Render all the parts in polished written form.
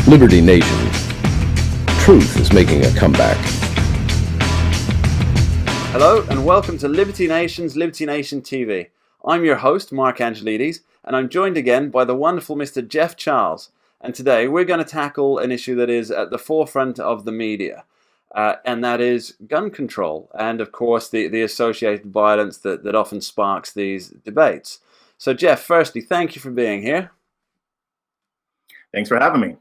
Liberty Nation. Truth is making a comeback. Hello and welcome to Liberty Nation's Liberty Nation TV. I'm your host, Mark Angelides, and I'm joined again by the wonderful Mr. Jeff Charles. And today we're going to tackle an issue that is at the forefront of the media, and that is gun control and, of course, the associated violence that often sparks these debates. So, Jeff, firstly, thank you for being here. Thanks for having me.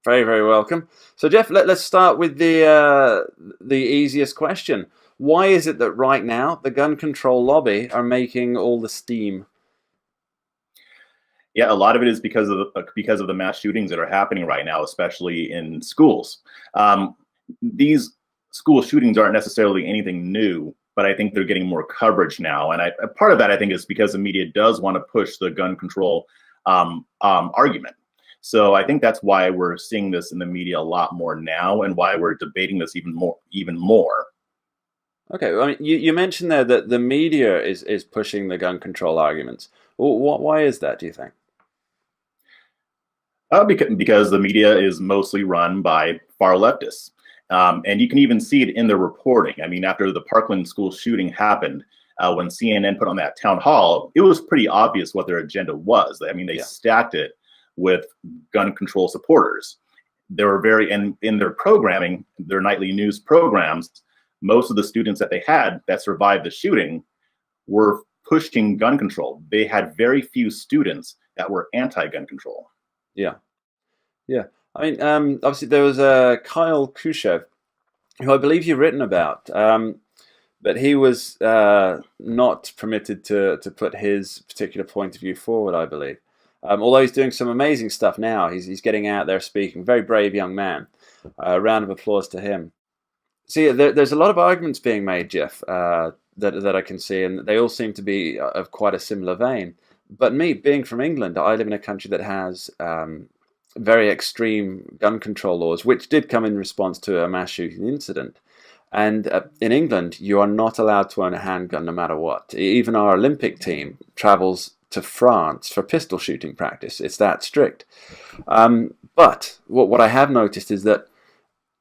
Very, very welcome. So, Jeff, let's start with the easiest question. Why is it that right now the gun control lobby are making all the steam? Yeah, a lot of it is because of the mass shootings that are happening right now, especially in schools. These school shootings aren't necessarily anything new, but I think they're getting more coverage now. And part of that, I think, is because the media does want to push the gun control argument. So I think that's why we're seeing this in the media a lot more now, and why we're debating this even more. Okay, I mean, you mentioned there that the media is pushing the gun control arguments. Why is that, do you think? Because the media is mostly run by far leftists. And you can even see it in the reporting. I mean, after the Parkland school shooting happened, when CNN put on that town hall, it was pretty obvious what their agenda was. I mean, they stacked it with gun control supporters. They were and in their programming, their nightly news programs, most of the students that they had that survived the shooting were pushing gun control. They had very few students that were anti-gun control. Yeah. I mean, obviously there was Kyle Khrushchev, who I believe you've written about, but he was not permitted to put his particular point of view forward, I believe. Although he's doing some amazing stuff now. He's getting out there speaking. Very brave young man. A round of applause to him. See, there's a lot of arguments being made, Jeff, that I can see, and they all seem to be of quite a similar vein. But me, being from England, I live in a country that has very extreme gun control laws, which did come in response to a mass shooting incident. And in England, you are not allowed to own a handgun no matter what. Even our Olympic team travels to France for pistol shooting practice. It's that strict. But what I have noticed is that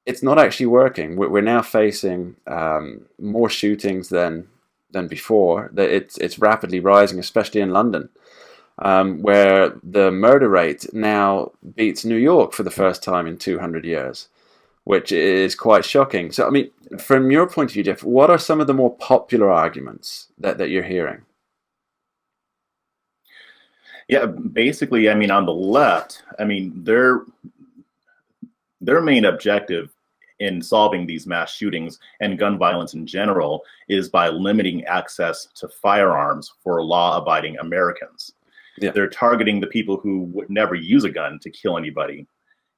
it's not actually working. We're now facing more shootings than before. It's rapidly rising, especially in London, where the murder rate now beats New York for the first time in 200 years, which is quite shocking. So, I mean, from your point of view, Jeff, what are some of the more popular arguments that you're hearing? Yeah, basically, I mean, on the left, I mean, their main objective in solving these mass shootings and gun violence in general is by limiting access to firearms for law-abiding Americans. Yeah. They're targeting the people who would never use a gun to kill anybody,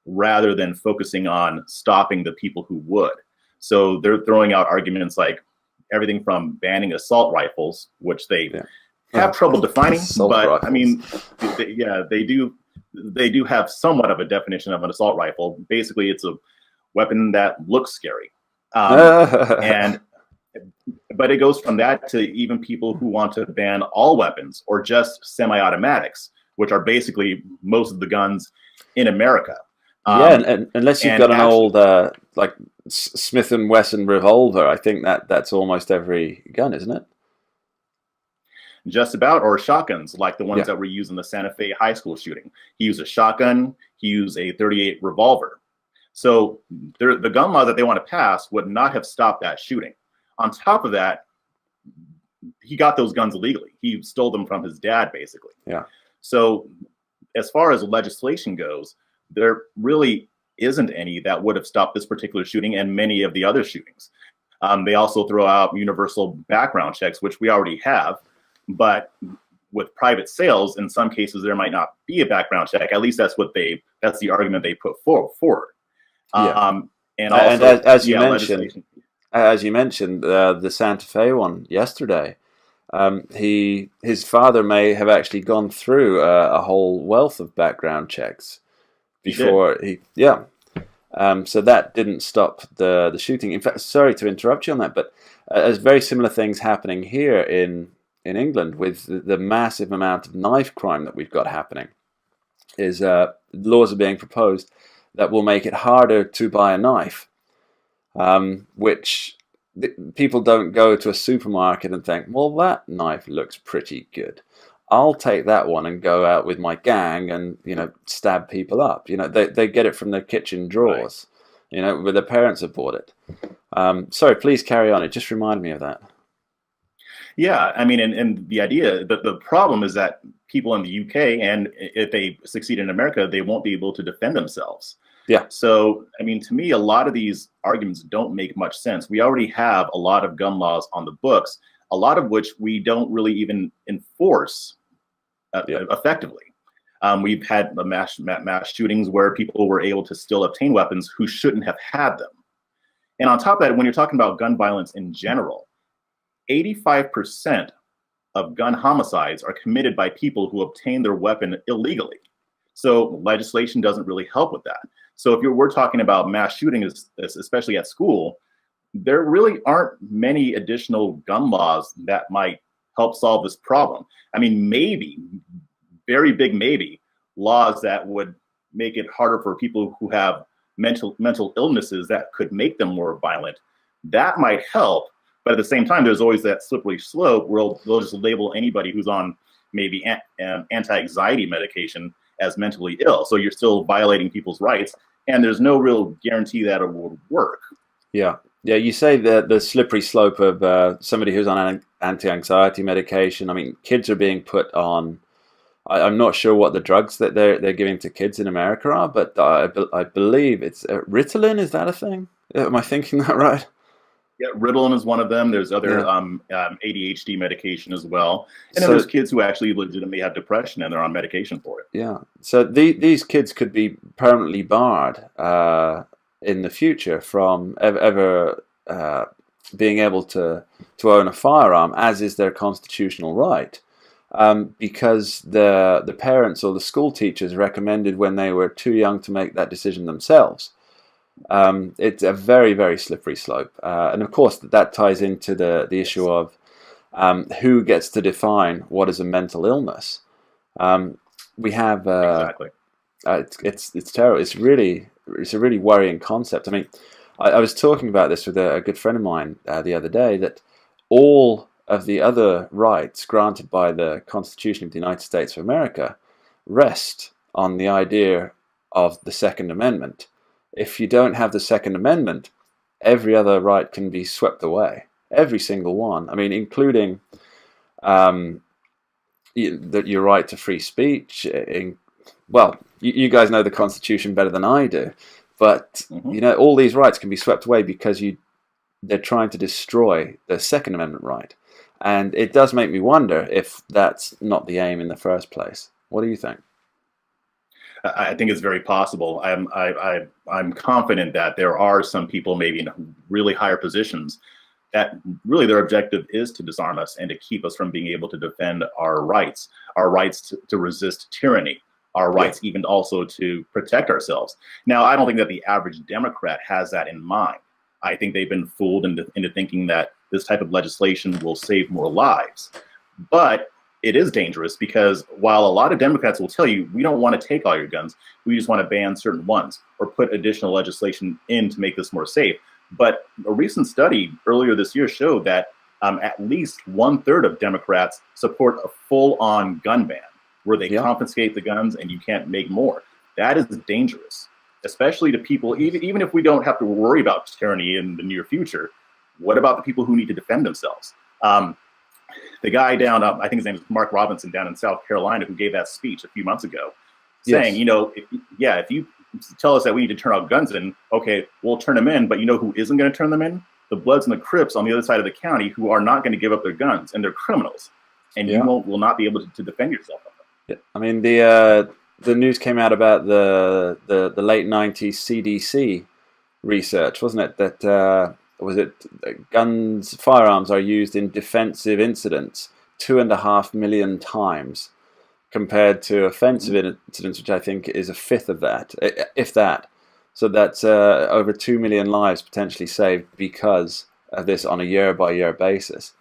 rather than focusing on stopping the people who would. So they're throwing out arguments like everything from banning assault rifles, which they have trouble defining, but rifles. I mean, they do have somewhat of a definition of an assault rifle. Basically, it's a weapon that looks scary, but it goes from that to even people who want to ban all weapons or just semi-automatics, which are basically most of the guns in America. And unless you've got an old like Smith & Wesson revolver, I think that's almost every gun, isn't it? Just about, or shotguns, like the ones that were used in the Santa Fe high school shooting. He used a shotgun, he used a .38 revolver. So the gun law that they want to pass would not have stopped that shooting. On top of that, he got those guns illegally. He stole them from his dad, basically. Yeah. So as far as legislation goes, there really isn't any that would have stopped this particular shooting and many of the other shootings. They also throw out universal background checks, which we already have. But with private sales, in some cases, there might not be a background check. At least that's the argument they put forward. And also, as you mentioned, the Santa Fe one yesterday, his father may have actually gone through a whole wealth of background checks before so that didn't stop the shooting. In fact, sorry to interrupt you on that, but there's very similar things happening here in England with the massive amount of knife crime that we've got happening. Laws are being proposed that will make it harder to buy a knife, which people don't go to a supermarket and think, well, that knife looks pretty good. I'll take that one and go out with my gang and, stab people up. They get it from their kitchen drawers, where their parents have bought it. Sorry, please carry on. It just reminded me of that. Yeah, I mean, and the idea, the problem is that people in the UK, and if they succeed in America, they won't be able to defend themselves. Yeah. So, I mean, to me, a lot of these arguments don't make much sense. We already have a lot of gun laws on the books, a lot of which we don't really even enforce effectively. We've had mass shootings where people were able to still obtain weapons who shouldn't have had them. And on top of that, when you're talking about gun violence in general, 85% of gun homicides are committed by people who obtain their weapon illegally. So legislation doesn't really help with that. So if we're talking about mass shootings, especially at school, there really aren't many additional gun laws that might help solve this problem. I mean, maybe, very big maybe, laws that would make it harder for people who have mental illnesses that could make them more violent. That might help. But at the same time, there's always that slippery slope where they'll just label anybody who's on maybe anti-anxiety medication as mentally ill. So you're still violating people's rights, and there's no real guarantee that it will work. Yeah. You say the slippery slope of somebody who's on anti-anxiety medication. I mean, kids are being put on. I'm not sure what the drugs that they're giving to kids in America are, but I believe it's Ritalin. Is that a thing? Am I thinking that right? Yeah, Ritalin is one of them. There's other ADHD medication as well. And then there's kids who actually legitimately have depression and they're on medication for it. Yeah. So these kids could be permanently barred in the future from ever being able to own a firearm, as is their constitutional right, because the parents or the school teachers recommended when they were too young to make that decision themselves. It's a very, very slippery slope. And of course, that ties into the issue of who gets to define what is a mental illness. We have... Exactly. It's terrible. It's a really worrying concept. I mean, I was talking about this with a good friend of mine the other day, that all of the other rights granted by the Constitution of the United States of America rest on the idea of the Second Amendment. If you don't have the Second Amendment, every other right can be swept away. Every single one. I mean, including your right to free speech. You guys know the Constitution better than I do, but all these rights can be swept away because they're trying to destroy the Second Amendment right, and it does make me wonder if that's not the aim in the first place. What do you think? I think it's very possible. I'm confident that there are some people maybe in really higher positions that really their objective is to disarm us and to keep us from being able to defend our rights to resist tyranny, our rights even also to protect ourselves. Now, I don't think that the average Democrat has that in mind. I think they've been fooled into thinking that this type of legislation will save more lives. But it is dangerous because while a lot of Democrats will tell you, we don't want to take all your guns, we just want to ban certain ones or put additional legislation in to make this more safe. But a recent study earlier this year showed that at least 1/3 of Democrats support a full-on gun ban where they confiscate the guns and you can't make more. That is dangerous, especially to people, even if we don't have to worry about tyranny in the near future. What about the people who need to defend themselves? The guy down, I think his name is Mark Robinson, down in South Carolina, who gave that speech a few months ago, saying, if you tell us that we need to turn our guns in, okay, we'll turn them in, but you know who isn't going to turn them in? The Bloods and the Crips on the other side of the county who are not going to give up their guns, and they're criminals, and you will not be able to defend yourself. I mean, the news came out about the late 90s CDC research, wasn't it? That firearms are used in defensive incidents 2.5 million times compared to offensive incidents, which I think is a fifth of that, if that. So that's over 2 million lives potentially saved because of this on a year-by-year basis.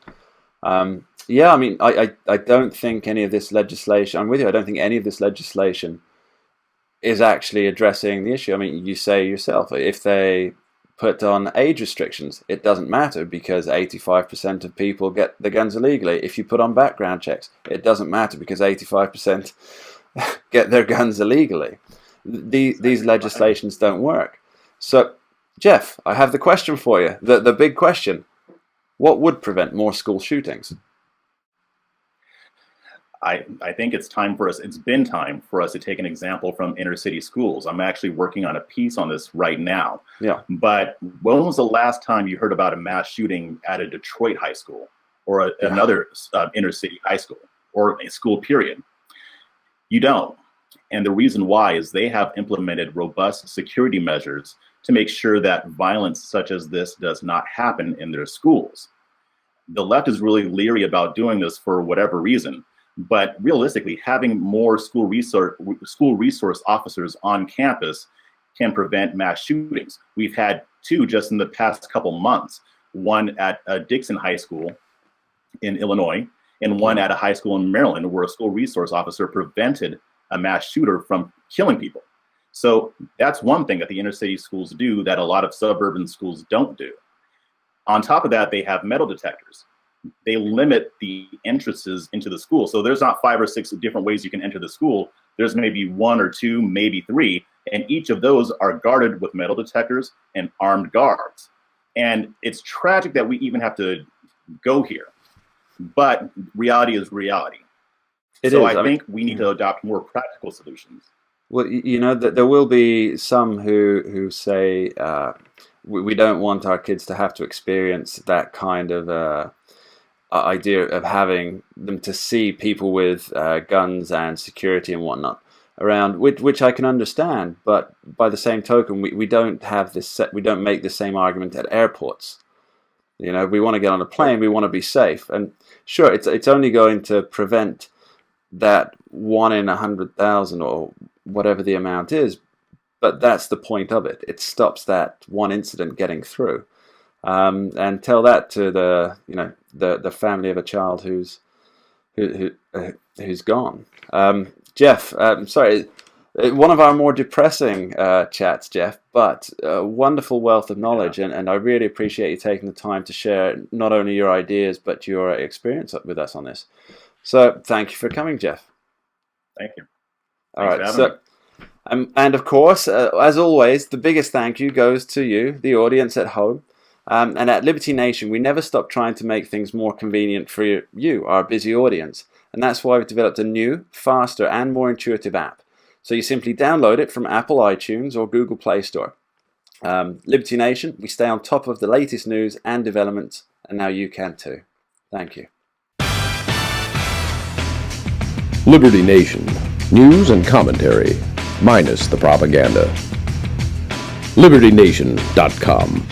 I mean, I don't think any of this legislation, I'm with you, I don't think any of this legislation is actually addressing the issue. I mean, you say yourself, if they put on age restrictions, it doesn't matter because 85% of people get the guns illegally. If you put on background checks, it doesn't matter because 85% get their guns illegally. These legislations don't work. So, Jeff, I have the question for you, the big question. What would prevent more school shootings? I think it's been time for us to take an example from inner city schools. I'm actually working on a piece on this right now. Yeah. But when was the last time you heard about a mass shooting at a Detroit high school or another inner city high school or a school period? You don't. And the reason why is they have implemented robust security measures to make sure that violence such as this does not happen in their schools. The left is really leery about doing this for whatever reason. But realistically, having more school resource officers on campus can prevent mass shootings. We've had 2 just in the past couple months, one at Dixon High School in Illinois and one at a high school in Maryland where a school resource officer prevented a mass shooter from killing people. So that's one thing that the inner city schools do that a lot of suburban schools don't do. On top of that, they have metal detectors. They limit the entrances into the school. So there's not 5 or 6 different ways you can enter the school. There's maybe 1 or 2, maybe 3, and each of those are guarded with metal detectors and armed guards. And it's tragic that we even have to go here, but reality is reality. I think we need to adopt more practical solutions. Well, you know, that there will be some who say we don't want our kids to have to experience that kind of idea of having them to see people with guns and security and whatnot around, which I can understand. But by the same token, we don't have this. We don't make the same argument at airports. You know, we want to get on a plane. We want to be safe, and sure, it's only going to prevent that 1 in 100,000 or whatever the amount is. But that's the point of it. It stops that one incident getting through. And tell that to the family of a child who's gone. Jeff, sorry, one of our more depressing chats, Jeff, but a wonderful wealth of knowledge, and I really appreciate you taking the time to share not only your ideas but your experience with us on this. So thank you for coming, Jeff. Thank you. All right. So, and of course, as always, the biggest thank you goes to you, the audience at home. And at Liberty Nation, we never stop trying to make things more convenient for you, our busy audience. And that's why we've developed a new, faster, and more intuitive app. So you simply download it from Apple iTunes or Google Play Store. Liberty Nation, we stay on top of the latest news and developments, and now you can too. Thank you. Liberty Nation, news and commentary, minus the propaganda. LibertyNation.com